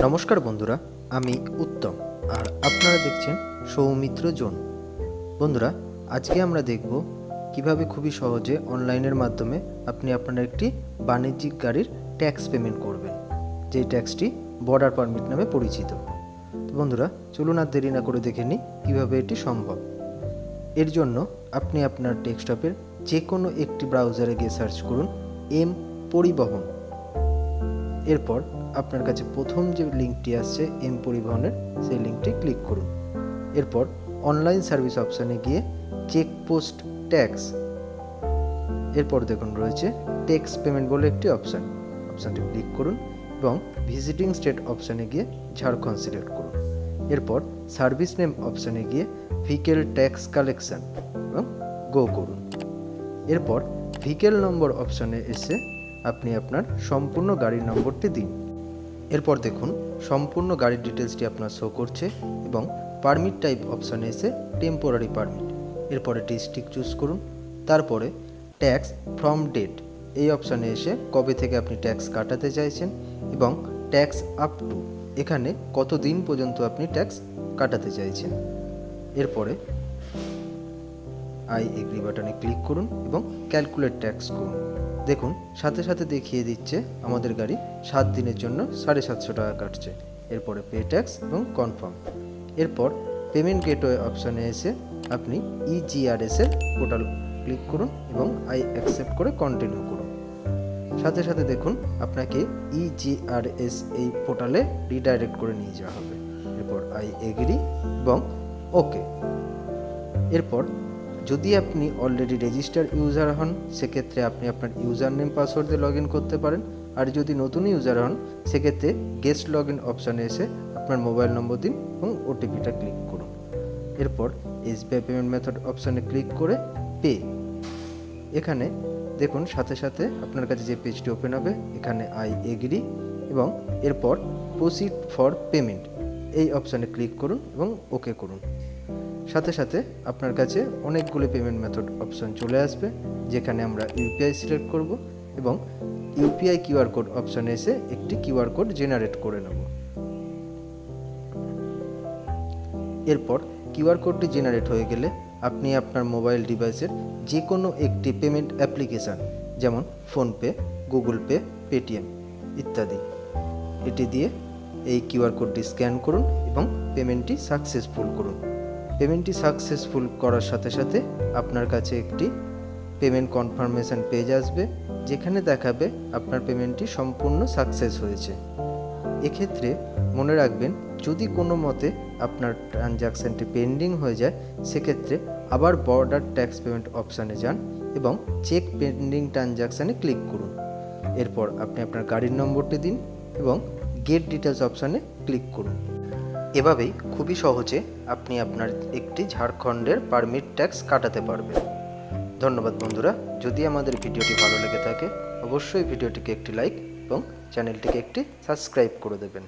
নমস্কার বন্ধুরা, আমি উত্তম আর আপনারা দেখছেন সৌমিত্র জোন। বন্ধুরা, আজকে আমরা দেখব কিভাবে খুবই সহজে অনলাইনের মাধ্যমে আপনি আপনার একটি বাণিজ্যিক গাড়ির ট্যাক্স পেমেন্ট করবেন, যেই ট্যাক্সটি বর্ডার পারমিট নামে পরিচিত। তো বন্ধুরা, চলুন আর দেরি না করে দেখে নিই কীভাবে এটি সম্ভব। এর জন্য আপনি আপনার ডেস্কটপের যে কোনো একটি ব্রাউজারে গিয়ে সার্চ করুন এম পরিবহন। এরপর আপনার কাছে প্রথম যে লিঙ্কটি আসছে এম পরিবহনের, সেই লিঙ্কটি ক্লিক করুন। এরপর অনলাইন সার্ভিস অপশানে গিয়ে চেক পোস্ট ট্যাক্স, এরপর দেখুন রয়েছে ট্যাক্স পেমেন্ট বলে একটি অপশানটি ক্লিক করুন এবং ভিজিটিং স্টেট অপশানে গিয়ে ঝাড়খণ্ড সিলেক্ট করুন। এরপর সার্ভিস নেম অপশানে গিয়ে ভেহিকেল ট্যাক্স কালেকশন এবং গো করুন। এরপর ভেহিকেল নম্বর অপশানে এসে আপনি আপনার সম্পূর্ণ গাড়ির নম্বরটি দিন। এরপর দেখুন সম্পূর্ণ গাড়ির ডিটেলসটি আপনার শো করছে এবং পারমিট টাইপ অপশানে এসে টেম্পোরারি পারমিট, এরপরে ডিস্ট্রিক্ট চুজ করুন। তারপরে ট্যাক্স ফ্রম ডেট এই অপশানে এসে কবে থেকে আপনি ট্যাক্স কাটাতে চাইছেন এবং ট্যাক্স আপ টু, এখানে কত দিন পর্যন্ত আপনি ট্যাক্স কাটাতে চাইছেন। এরপরে আই এগ্রি বাটনে ক্লিক করুন এবং ক্যালকুলেট ট্যাক্স করুন। দেখুন সাথে সাথে দেখিয়ে দিচ্ছে আমাদের গাড়ি 7 দিনের জন্য 750 টাকা কাটছে। এরপরে পে ট্যাক্স এবং কনফার্ম। এরপর পেমেন্ট গেটওয়ে অপশানে এসে আপনি ইজিআরএস এর পোর্টাল ক্লিক করুন এবং আই অ্যাকসেপ্ট করে কন্টিনিউ করুন। সাথে সাথে দেখুন আপনাকে ইজিআরএস এই পোর্টালে রিডাইরেক্ট করে নিয়ে যাওয়া হবে। এরপর আই এগ্রি এবং ওকে। এরপর যদি আপনি অলরেডি রেজিস্টার ইউজার হন, সেক্ষেত্রে আপনি আপনার ইউজার নেম পাসওয়ার্ড দিয়ে লগ ইন করতে পারেন। আর যদি নতুন ইউজার হন, সেক্ষেত্রে গেস্ট লগ ইন অপশানে এসে আপনার মোবাইল নম্বর দিন এবং ওটিপিটা ক্লিক করুন। এরপর এসবিআই পেমেন্ট মেথড অপশানে ক্লিক করে পে, এখানে দেখুন সাথে সাথে আপনার কাছে যে পেজটি ওপেন হবে, এখানে আই এগ্রি এবং এরপর প্রসিড ফর পেমেন্ট এই অপশানে ক্লিক করুন এবং ওকে করুন। সাথে সাথে আপনার কাছে অনেকগুলো পেমেন্ট মেথড অপশন চলে আসবে, যেখানে আমরা ইউপিআই সিলেক্ট করব এবং ইউপিআই কিউআর কোড অপশানে এসে একটি কিউআর কোড জেনারেট করে নেব। এরপর কিউআর কোডটি জেনারেট হয়ে গেলে আপনি আপনার মোবাইল ডিভাইসের যে কোনো একটি পেমেন্ট অ্যাপ্লিকেশান, যেমন ফোনপে, গুগল পে, পেটিএম ইত্যাদি, এটি দিয়ে এই কিউআর কোডটি স্ক্যান করুন এবং পেমেন্টটি সাকসেসফুল করুন। পেমেন্টটি সাকসেসফুল করার সাথে সাথে আপনার কাছে একটি পেমেন্ট কনফার্মেশন পেজ আসবে, যেখানে দেখাবে আপনার পেমেন্টটি সম্পূর্ণ সাকসেস হয়েছে। এক্ষেত্রে মনে রাখবেন, যদি কোনো মতে আপনার ট্রানজ্যাকশানটি পেন্ডিং হয়ে যায়, সেক্ষেত্রে আবার বর্ডার ট্যাক্স পেমেন্ট অপশানে যান এবং চেক পেন্ডিং ট্রানজ্যাকশানে ক্লিক করুন। এরপর আপনি আপনার গাড়ির নম্বরটি দিন এবং গেট ডিটেলস অপশানে ক্লিক করুন। এভাবেই খুবই সহজে আপনি আপনার একটি ঝাড়খণ্ডের পারমিট ট্যাক্স কাটাতে পারবেন। ধন্যবাদ বন্ধুরা, যদি আমাদের ভিডিওটি ভালো লেগে থাকে অবশ্যই ভিডিওটিকে একটি লাইক এবং চ্যানেলটিকে একটি সাবস্ক্রাইব করে দেবেন।